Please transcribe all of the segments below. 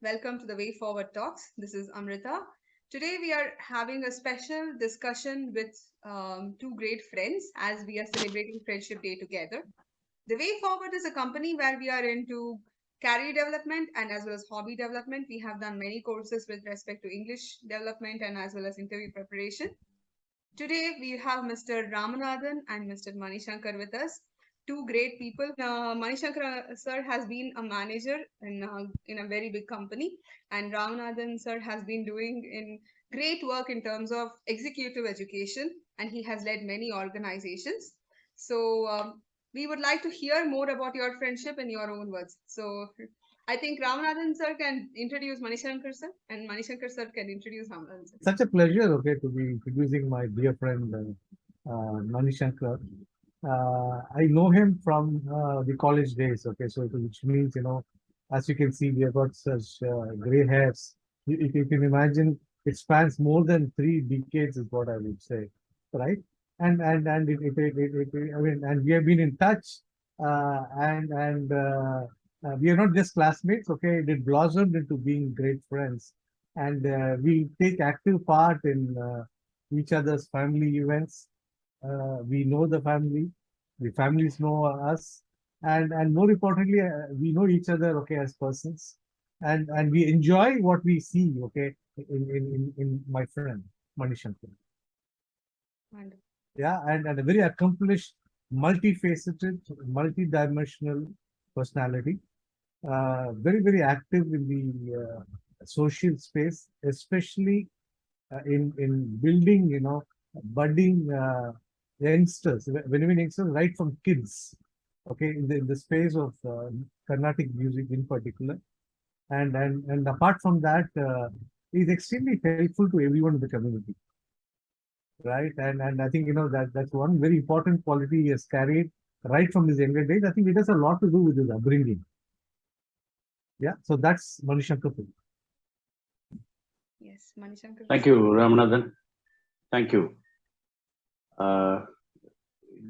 Welcome to the Way Forward Talks. This is Amrita. Today we are having a special discussion with two great friends as we are celebrating Friendship Day together. The Way Forward is a company where we are into career development and as well as hobby development. We have done many courses with respect to English development and as well as interview preparation. Today we have Mr. Ramanathan and Mr. Manishankar with us. Two great people. Manishankar sir has been a manager in a very big company, and Ramanathan sir has been doing in great work in terms of executive education, and he has led many organizations. So we would like to hear more about your friendship in your own words. So I think Ramanathan sir can introduce Manishankar sir, and Manishankar sir can introduce Ramanathan sir. Such a pleasure, okay, to be introducing my dear friend Manishankar. I know him from the college days, okay, so which means, as you can see, we have got such gray hairs. If you can imagine, it spans more than 3 decades, is what I would say, right? I mean, and we have been in touch, and we are not just classmates, okay? It blossomed into being great friends, and we take active part in each other's family events. We know the families know us, and more importantly, we know each other, okay, as persons, and we enjoy what we see, okay, in my friend Manishankar. Wonderful. Yeah, and a very accomplished, multifaceted, multidimensional personality. Very active in the social space, especially in building, budding youngsters. When I mean youngsters, right from kids, okay, in the space of Carnatic music in particular, and apart from that, is extremely helpful to everyone in the community, right? And I think that's one very important quality he has carried right from his younger days. I think it has a lot to do with his upbringing. Yeah, so that's Manishankar. Yes, Manishankar. Thank you, Ramanathan. Thank you. Uh,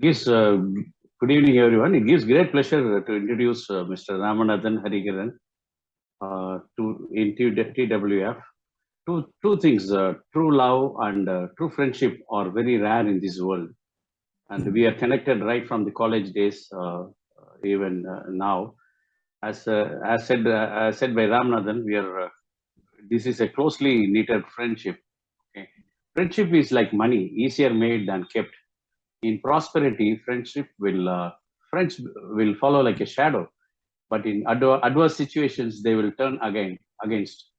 good evening, everyone. It gives great pleasure to introduce Mr. Ramanathan Hariharan in TWF. Two things, true love and true friendship are very rare in this world. And we are connected right from the college days, even now. As said by Ramanathan, this is a closely knitted friendship. Okay. Friendship is like money, easier made than kept. In prosperity, friends will follow like a shadow, but in adverse situations, they will turn against.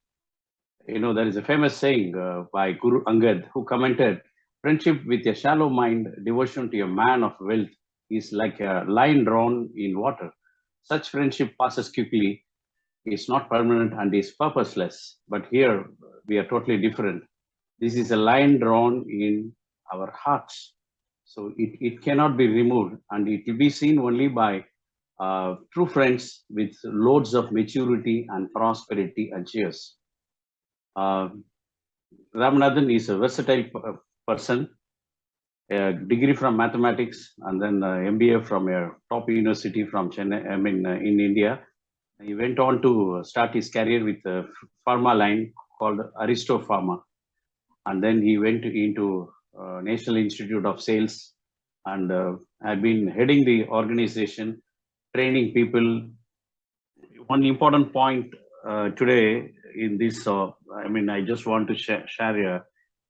There is a famous saying by Guru Angad who commented, "Friendship with a shallow mind, devotion to a man of wealth is like a line drawn in water. Such friendship passes quickly, is not permanent, and is purposeless. But here we are totally different. This is a line drawn in our hearts. So it cannot be removed, and it will be seen only by true friends with loads of maturity and prosperity and cheers. Ramanathan is a versatile person, a degree from mathematics, and then MBA from a top university from Chennai, in India. He went on to start his career with a pharma line called Aristo Pharma. And then he went into National Institute of Sales and had been heading the organization, training people. One important point today in this, I just want to share a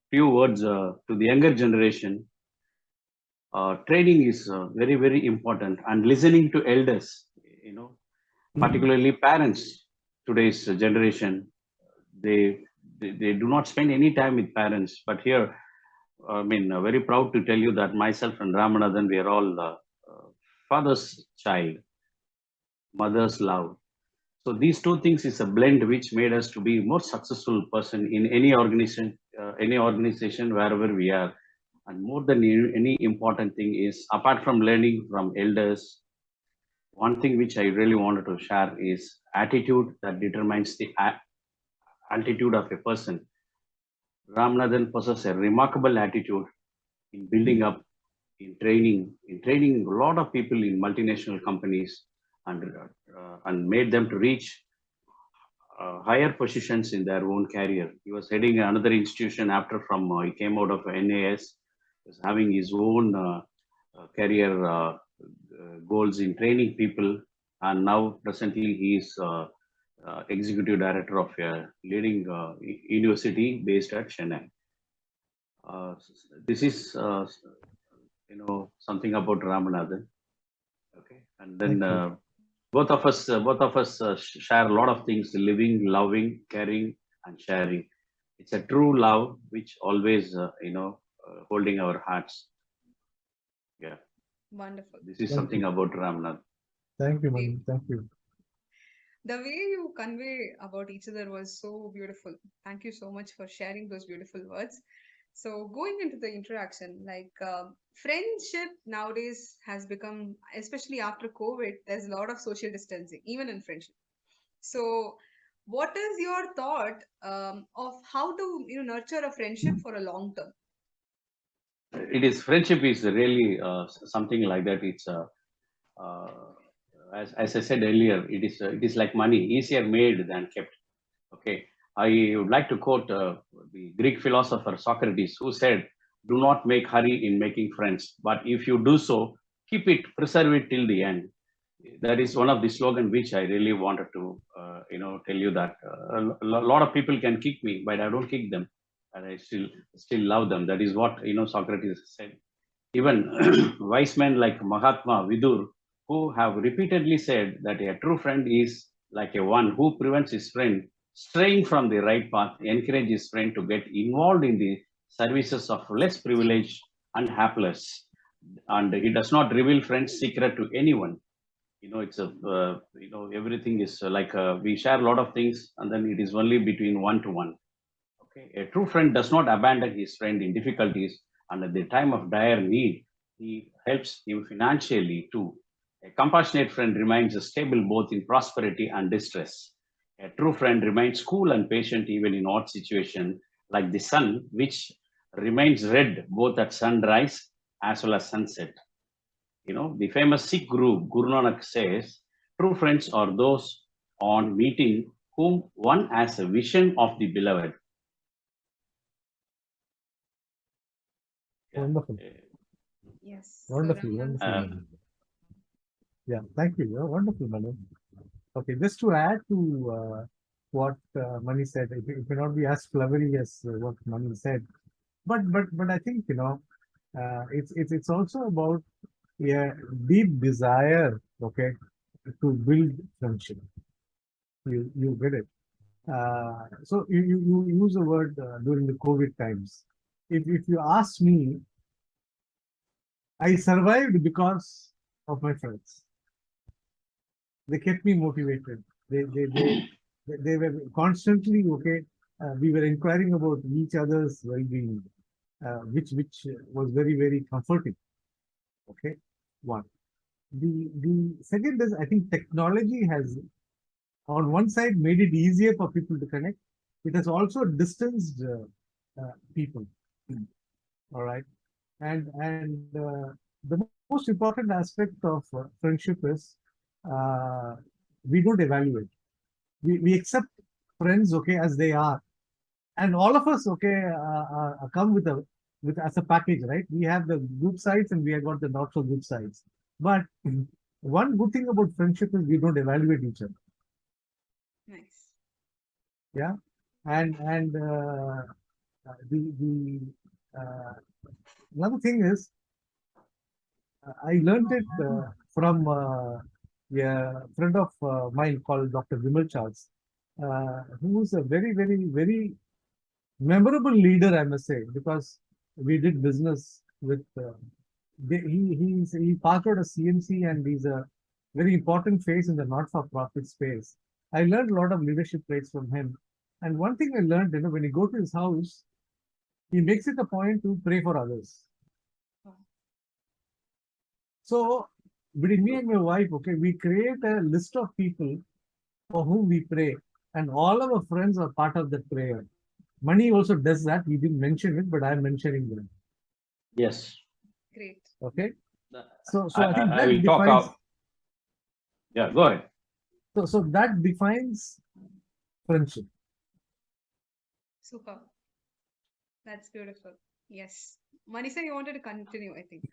few words to the younger generation. Training is very important, and listening to elders, particularly parents. Today's generation, they do not spend any time with parents. But here, very proud to tell you that myself and Ramanathan, we are all father's child, mother's love. So these two things is a blend which made us to be more successful person in any organization wherever we are. And more than any important thing is, apart from learning from elders, one thing which I really wanted to share is attitude that determines the altitude of a person. Ramanathan possesses a remarkable attitude in building up, in training a lot of people in multinational companies, and made them to reach higher positions in their own career. He was heading another institution after he came out of NAS, was having his own career goals in training people, and now presently he is executive director of a leading university based at Chennai. This is something about Ramanathan. Okay, and then both of us share a lot of things: living, loving, caring, and sharing. It's a true love which always holding our hearts. Yeah. Wonderful. This is something about Ramanathan. Thank you, Mani. Thank you. The way you convey about each other was so beautiful. Thank you so much for sharing those beautiful words. So, going into the interaction, like friendship nowadays has become, especially after COVID, there's a lot of social distancing, even in friendship. So, what is your thought of how to nurture a friendship for a long term? It is friendship is really something like that. It's as I said earlier, it is like money, easier made than kept. Okay, I would like to quote the Greek philosopher Socrates, who said, "Do not make hurry in making friends, but if you do so, keep it, preserve it till the end." That is one of the slogan which I really wanted to, tell you that a lot of people can kick me, but I don't kick them, and I still love them. That is what Socrates said. Even wise men like Mahatma Vidur, who have repeatedly said that a true friend is like a one who prevents his friend straying from the right path, encourage his friend to get involved in the services of less privileged and hapless, and he does not reveal friend's secret to anyone. It's a everything is like we share a lot of things, and then it is only between one to one. Okay, a true friend does not abandon his friend in difficulties, and at the time of dire need, he helps him financially too. A compassionate friend remains stable both in prosperity and distress. A true friend remains cool and patient even in odd situations, like the sun, which remains red both at sunrise as well as sunset. The famous Sikh guru Guru Nanak says, true friends are those on meeting whom one has a vision of the beloved. Wonderful. Yes. Wonderful. So, Wonderful. Uh, Mani. Yeah, thank you. Wonderful, Manu. Okay, just to add to what Mani said, it may not be as flowery as what Mani said, but I think it's also about a deep desire, okay, to build friendship. You get it. So you use the word during the COVID times. If you ask me, I survived because of my friends. They kept me motivated. They were constantly okay. We were inquiring about each other's well-being, which was very comforting. Okay, one. The second is, I think technology has on one side made it easier for people to connect. It has also distanced people. All right, and the most important aspect of friendship is uh, we don't evaluate. We accept friends, okay, as they are, and all of us, okay, come with as a package, right? We have the good sides and we have got the not so good sides. But one good thing about friendship is we don't evaluate each other. nice. Yeah, and the another thing is I learned it from a friend of mine called Dr. Vimal Charles, who is a very memorable leader, I must say, because we did business with. He passed out a CMC and he's a very important face in the not-for-profit space. I learned a lot of leadership traits from him, and one thing I learned, when you go to his house, he makes it a point to pray for others. So between me and my wife, okay, we create a list of people for whom we pray, and all our friends are part of that prayer. Mani also does that. We didn't mention it, but I'm mentioning them. yes. Great. Okay. So I, I think I that will talk defines. out. Yeah, go ahead. So that defines friendship. Super. That's beautiful. Yes. Manisa, you wanted to continue, I think.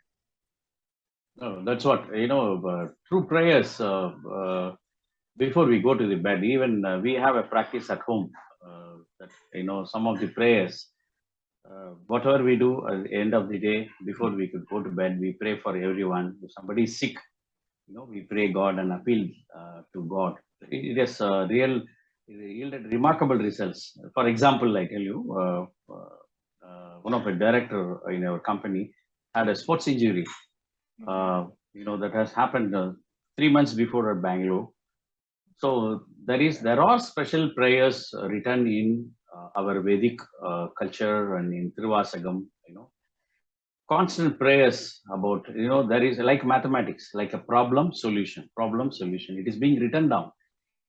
No, that's what, true prayers, before we go to the bed, even we have a practice at home, that, some of the prayers, whatever we do at the end of the day, before we could go to bed, we pray for everyone. If somebody is sick, we pray God and appeal to God. It is it yielded remarkable results. For example, I tell you, one of a director in our company had a sports injury, that has happened 3 months before at Bangalore. So there are special prayers written in our Vedic culture and in Trivasagam, constant prayers about, there is like mathematics, like a problem solution. It is being written down.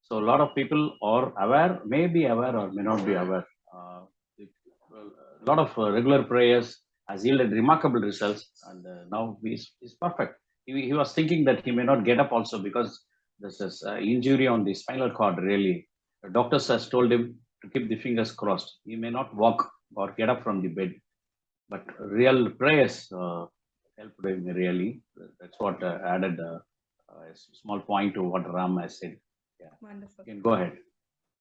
So a lot of people are aware, may be aware or may not be aware. A lot of regular prayers has yielded remarkable results, and now he's perfect. He was thinking that he may not get up also because there's this injury on the spinal cord. Really, the doctors has told him to keep the fingers crossed. He may not walk or get up from the bed, but real prayers helped him really. That's what added a small point to what Ram has said. Yeah, Wonderful. you can go ahead.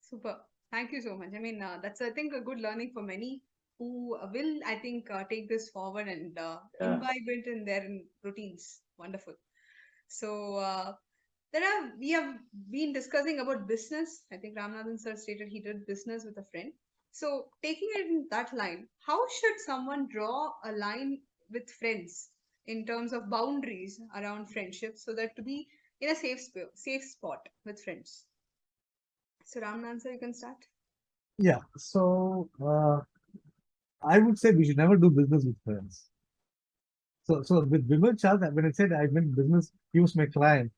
Super. Thank you so much. I mean, that's, I think, a good learning for many who will, I think, take this forward and Yeah. imbibe it in their routines. Wonderful. So, we have been discussing about business. I think Ramanathan sir stated he did business with a friend. So, taking it in that line, how should someone draw a line with friends in terms of boundaries around friendship so that to be in a safe spot with friends? So, Ramanathan sir, you can start. Yeah. So I would say we should never do business with friends. So with Bimal Chand, when I said I meant business, he was my client,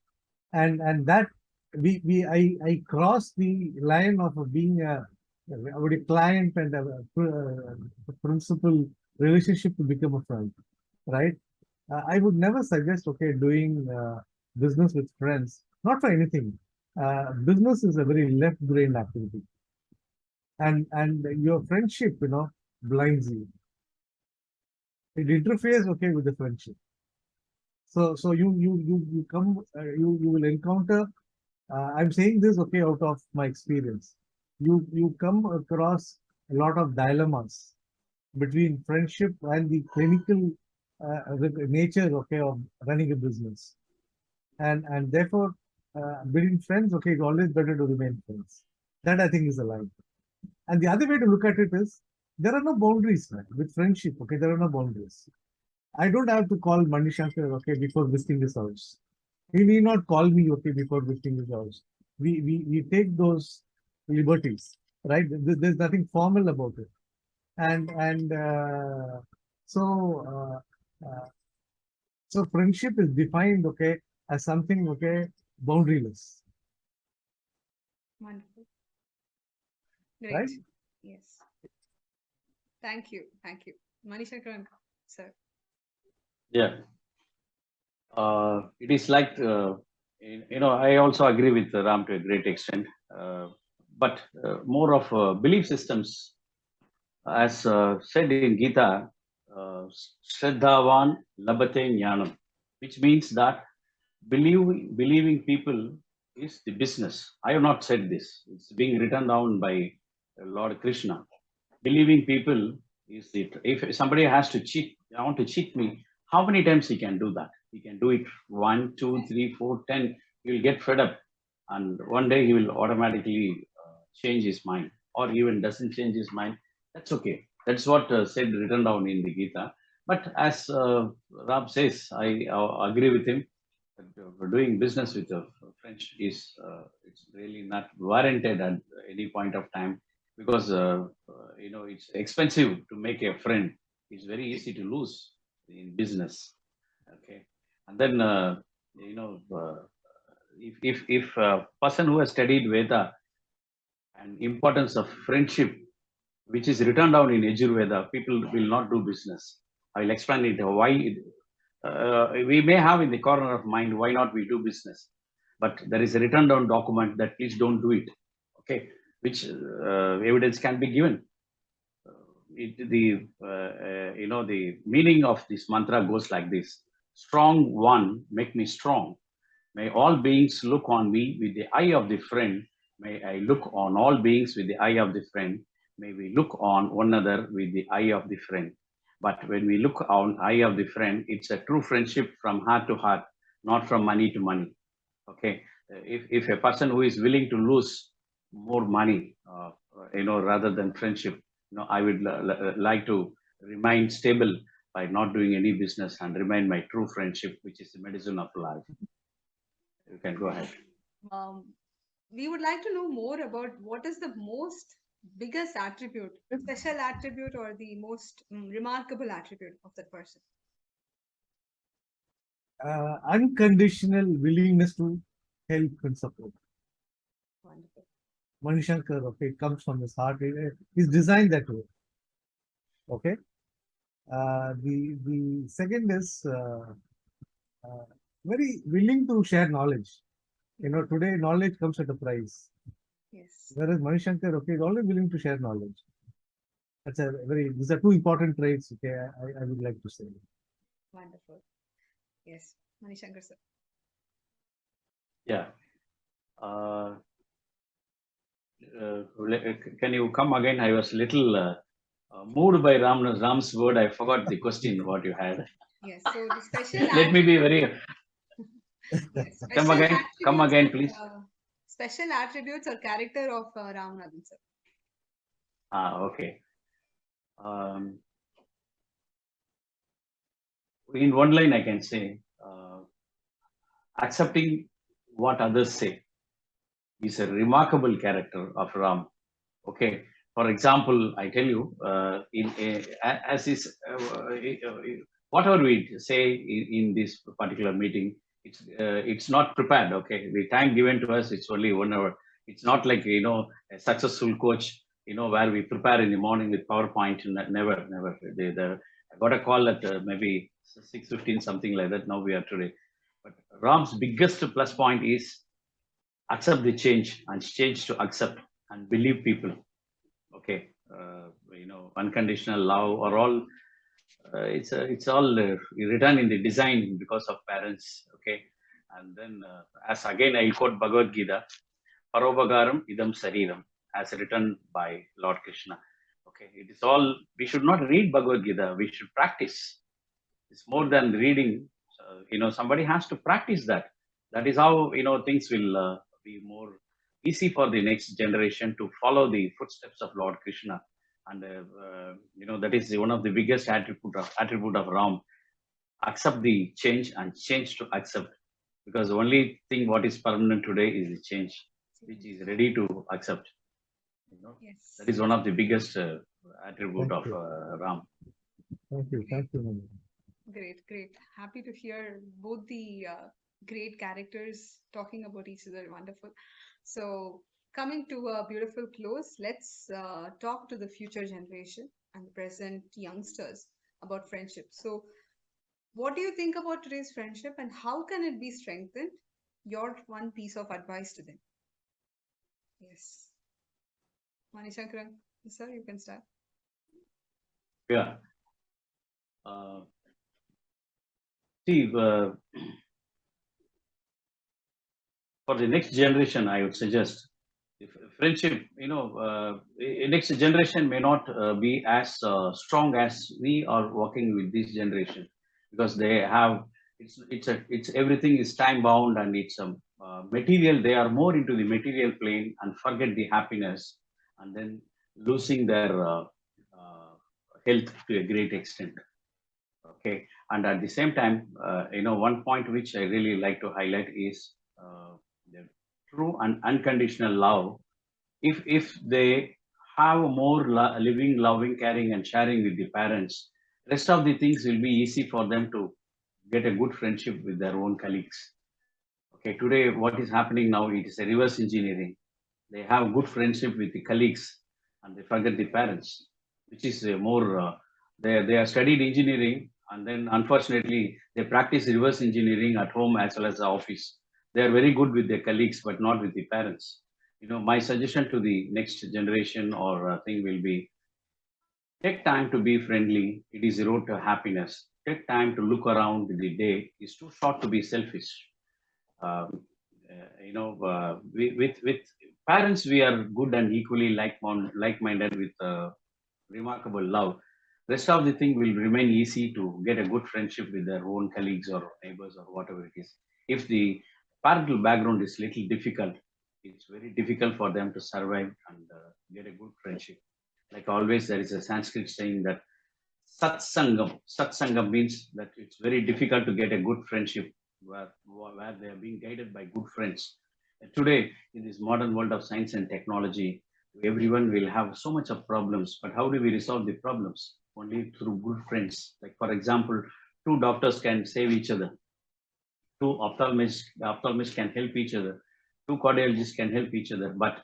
and that I crossed the line of being a client and a principal relationship to become a friend, right? I would never suggest doing business with friends, not for anything. Business is a very left-brained activity, and your friendship, blinds you. It interferes with the friendship. So you come you will encounter. I'm saying this out of my experience. You come across a lot of dilemmas between friendship and the clinical nature of running a business, and therefore between friends, it's always better to remain friends. That I think is a line. And the other way to look at it is there are no boundaries, man. With friendship. There are no boundaries. I don't have to call Manishankar, before visiting his house. He need not call me, before visiting his house. We take those liberties, right? There's nothing formal about it, and so so friendship is defined, as something, boundaryless, Wonderful. right? Great. Yes. Thank you. Thank you. Manishankar, sir. Yeah. It is like, I also agree with Ram to a great extent, but more of belief systems, as said in Gita, Shraddhavan Labhate Jnanam, which means that believing people is the business. I have not said this. It's being written down by Lord Krishna. Believing people is the, if somebody has to cheat, I want to cheat me, how many times he can do that? He can do it 1, 2, 3, 4, 10. He will get fed up, and one day he will automatically change his mind, or even doesn't change his mind. That's okay. That's what said written down in the Gita. But as Rab says, I agree with him. Doing business with a French is it's really not warranted at any point of time, because it's expensive to make a friend. It's very easy to lose in business. Okay, and then if a person who has studied Veda and importance of friendship, which is written down in Yajurveda, people will not do business. I will explain it why. We may have in the corner of mind why not we do business, but there is a written down document that please don't do it. Okay, which evidence can be given. The meaning of this mantra goes like this: strong one, make me strong. May all beings look on me with the eye of the friend. May I look on all beings with the eye of the friend. May we look on one another with the eye of the friend. But when we look on eye of the friend, it's a true friendship from heart to heart, not from money to money. Okay, if a person who is willing to lose more money, rather than friendship, I would like to remain stable by not doing any business and remain my true friendship, which is the medicine of life. You can go ahead. Um, we would like to know more about what is the most biggest attribute, special attribute, or the most remarkable attribute of that person. Unconditional willingness to help and support. Wonderful. Manishankar, okay, comes from his heart. He's designed that way. Okay. The second is very willing to share knowledge. Today knowledge comes at a price. Yes. Whereas Manishankar, okay, is always willing to share knowledge. These are two important traits, okay, I would like to say. Wonderful. Yes. Manishankar sir. Yeah. Can you come again? I was little moved by Ram's word. I forgot the question what you had. Yes. So the special Let me be very. yes, Come again, please. Special attributes or character of Ramanathan sir. Okay. In one line, I can say, accepting what others say is a remarkable character of Ram. Okay. For example, I tell you, whatever we say in this particular meeting, it's not prepared. Okay, the time given to us, it's only 1 hour. It's not like a successful coach, where we prepare in the morning with PowerPoint. Never. I got a call at maybe 6:15, something like that. Now we are today. But Ram's biggest plus point is accept the change and change to accept and believe people. Okay, unconditional love or all. It's all written in the design because of parents. Okay, and then as again I quote Bhagavad Gita, Parobagaram idam sariram, as written by Lord Krishna. Okay, it is all. We should not read Bhagavad Gita. We should practice. It's more than reading. Somebody has to practice that. That is how things will be more easy for the next generation to follow the footsteps of Lord Krishna. And that is one of the biggest attribute of Ram. Accept the change and change to accept, because the only thing what is permanent today is the change, which is ready to accept. Yes. That is one of the biggest attribute of Ram. Thank you. Great. Happy to hear both the great characters talking about each other. Wonderful. So, coming to a beautiful close, let's talk to the future generation and the present youngsters about friendship. So, what do you think about today's friendship and how can it be strengthened? Your one piece of advice to them. Yes. Manishankar, sir, you can start. Yeah. See, for the next generation, I would suggest if friendship, next generation may not be as strong as we are working with this generation, because they have it's everything is time bound and it's material. They are more into the material plane and forget the happiness, and then losing their health to a great extent. Okay, and at the same time, one point which I really like to highlight is the true and unconditional love. If they have more living, loving, caring, and sharing with the parents, rest of the things will be easy for them to get a good friendship with their own colleagues. Okay, today what is happening now? It is a reverse engineering. They have good friendship with the colleagues, and they forget the parents, which is more. They are studied engineering, and then unfortunately they practice reverse engineering at home as well as the office. They are very good with their colleagues, but not with the parents. My suggestion to the next generation or thing will be take time to be friendly. It is the road to happiness. Take time to look around the day. It's too short to be selfish. Um, with parents, we are good and equally like-minded with remarkable love. Rest of the thing will remain easy to get a good friendship with their own colleagues or neighbors or whatever it is. If the parental background is little difficult, it's very difficult for them to survive and get a good friendship. Like always, there is a Sanskrit saying that satsangam. Satsangam means that it's very difficult to get a good friendship where they are being guided by good friends. And today, in this modern world of science and technology, everyone will have so much of problems. But how do we resolve the problems? Only through good friends. Like for example, two doctors can save each other. Two ophthalmists can help each other. Two cardiologists can help each other. But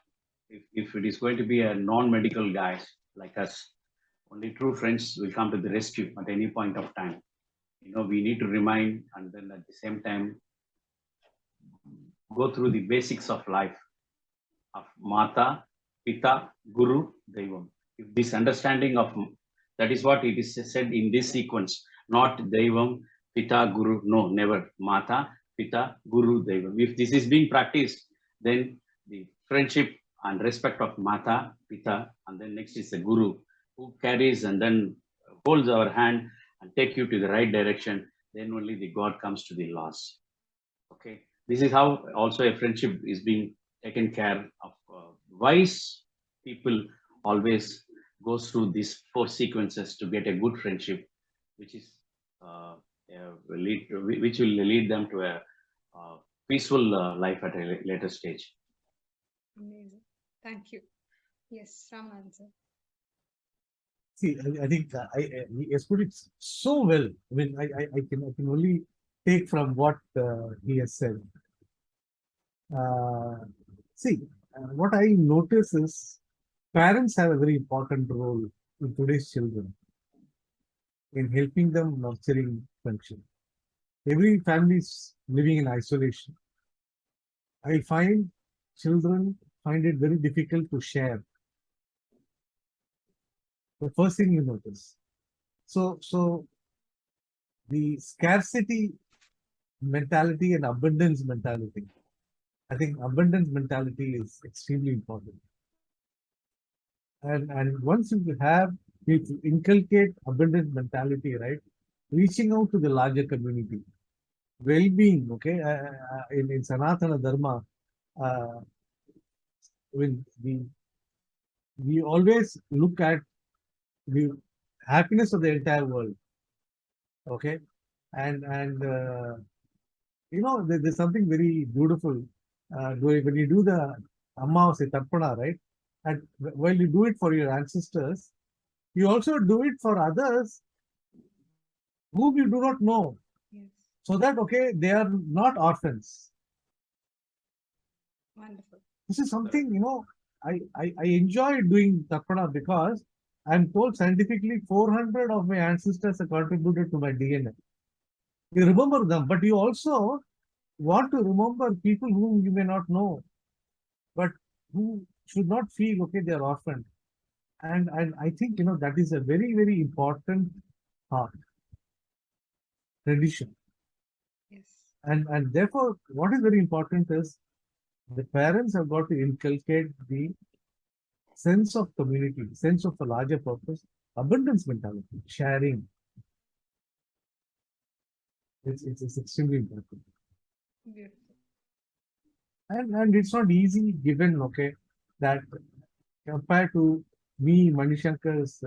if it is going to be a non-medical guys like us, only true friends will come to the rescue at any point of time. We need to remind and then at the same time go through the basics of life of Mata, Pita, Guru, Daivam. If this understanding of that is what it is said in this sequence, not Daivam, Pita, Guru, no, never. Mata, Pita, Guru, Daivam. If this is being practiced, then the friendship and respect of Mata, Pita, and then next is the Guru who carries and then holds our hand and take you to the right direction. Then only the God comes to the loss. Okay, this is how also a friendship is being taken care of. Wise people always goes through these four sequences to get a good friendship, which is which will lead them to a peaceful life at a later stage. Amazing. Thank you. Yes, Raman sir. See, I think he has put it so well. I mean, I can only take from what he has said. Uh, see, what I notice is parents have a very important role in today's children in helping them nurturing friendship. Every family is living in isolation. I find children find it very difficult to share. The first thing you notice. So the scarcity mentality and abundance mentality. I think abundance mentality is extremely important. And once you inculcate abundance mentality, right? Reaching out to the larger community, well-being, okay? In Sanatana Dharma, uh, when we always look at the happiness of the entire world, okay? And there's something very beautiful when you do the Amavasya Tarpana, right? And while you do it for your ancestors, you also do it for others whom you do not know, Yes. so that, okay, they are not orphans. Wonderful. This is something, I enjoy doing Tarpana because I'm told scientifically 400 of my ancestors have contributed to my DNA. You remember them, but you also want to remember people whom you may not know, but who should not feel, okay, they're orphaned. And I think, that is a very, very important uh, tradition. Yes. And therefore, what is very important is the parents have got to inculcate the sense of community, sense of a larger purpose, abundance mentality, sharing. It's extremely important. Beautiful. And it's not easy given, okay, that compared to me, Manishankar's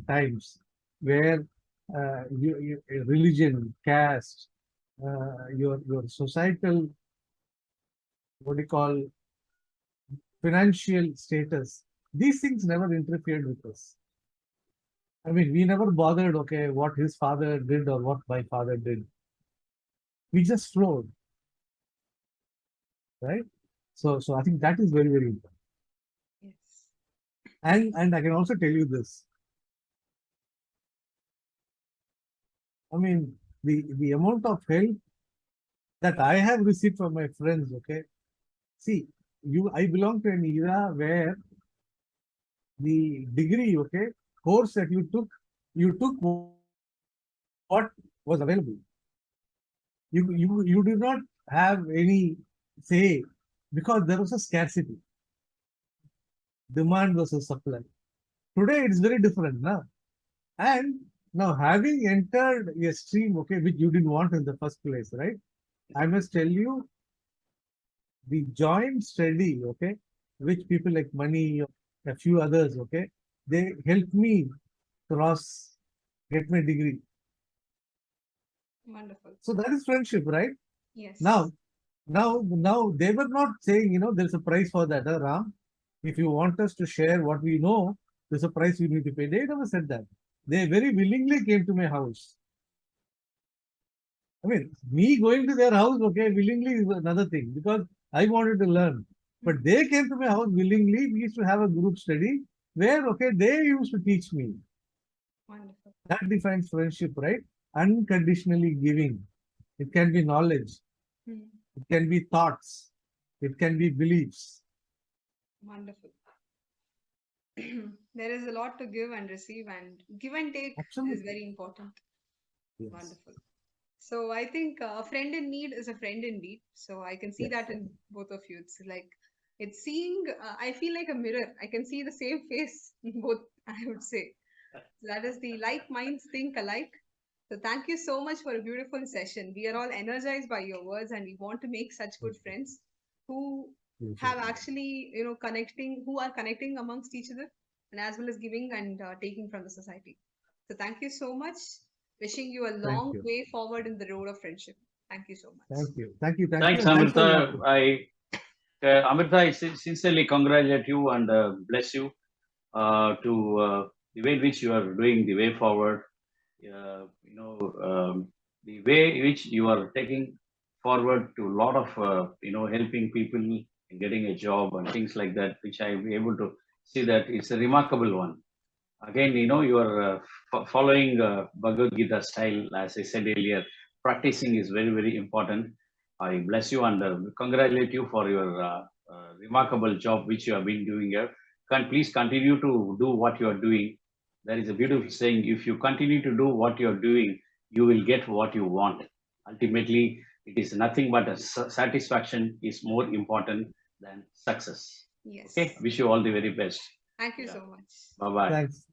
times, where religion, caste, your societal, what do you call, financial status, these things never interfered with us. I mean, we never bothered, okay, what his father did or what my father did. We just flowed, right? So I think that is very, very important. Yes. And I can also tell you this. I mean, the amount of help that I have received from my friends, okay. See, I belong to an era where the degree, okay, course that you took what was available. You did not have any say because there was a scarcity, demand versus supply. Today it's very different now. And now having entered a stream, okay, which you didn't want in the first place, right? I must tell you, the joint study, okay, which people like Mani, a few others, okay, they helped me get my degree. Wonderful. So that is friendship, right? Yes. Now they were not saying, there's a price for that, Ram. If you want us to share what we know, there's a price you need to pay. They never said that. They very willingly came to my house. I mean, me going to their house, okay, willingly is another thing because I wanted to learn. But they came to my house willingly. We used to have a group study where, okay, they used to teach me. Wonderful. That defines friendship, right? Unconditionally giving. It can be knowledge. It can be thoughts. It can be beliefs. Wonderful. There is a lot to give and receive, and give and take Absolutely. is very important. Yes. Wonderful. So I think a friend in need is a friend indeed. So I can see Yes. that in both of you. It's like it's seeing. I feel like a mirror. I can see the same face in both. I would say that is the like minds think alike. So thank you so much for a beautiful session. We are all energized by your words, and we want to make such good friends who have actually, who are connecting amongst each other, and as well as giving and taking from the society. So thank you so much. Wishing you a long you. way forward in the road of friendship. Thank you so much. Thank you. Thank you. Thank Thanks, you. And thanks for Amrita. Amrita, I sincerely congratulate you and bless you to the way in which you are doing the way forward. The way in which you are taking forward to a lot of helping people in getting a job and things like that, which I am able to see that it's a remarkable one. Again, you are following Bhagavad Gita style, as I said earlier. Practicing is very, very important. I bless you and congratulate you for your remarkable job which you have been doing here. Please continue to do what you are doing. There is a beautiful saying: if you continue to do what you are doing, you will get what you want. Ultimately, it is nothing but satisfaction is more important than success. Yes. Okay, wish you all the very best. Thank you Yeah. so much. Bye bye. Thanks.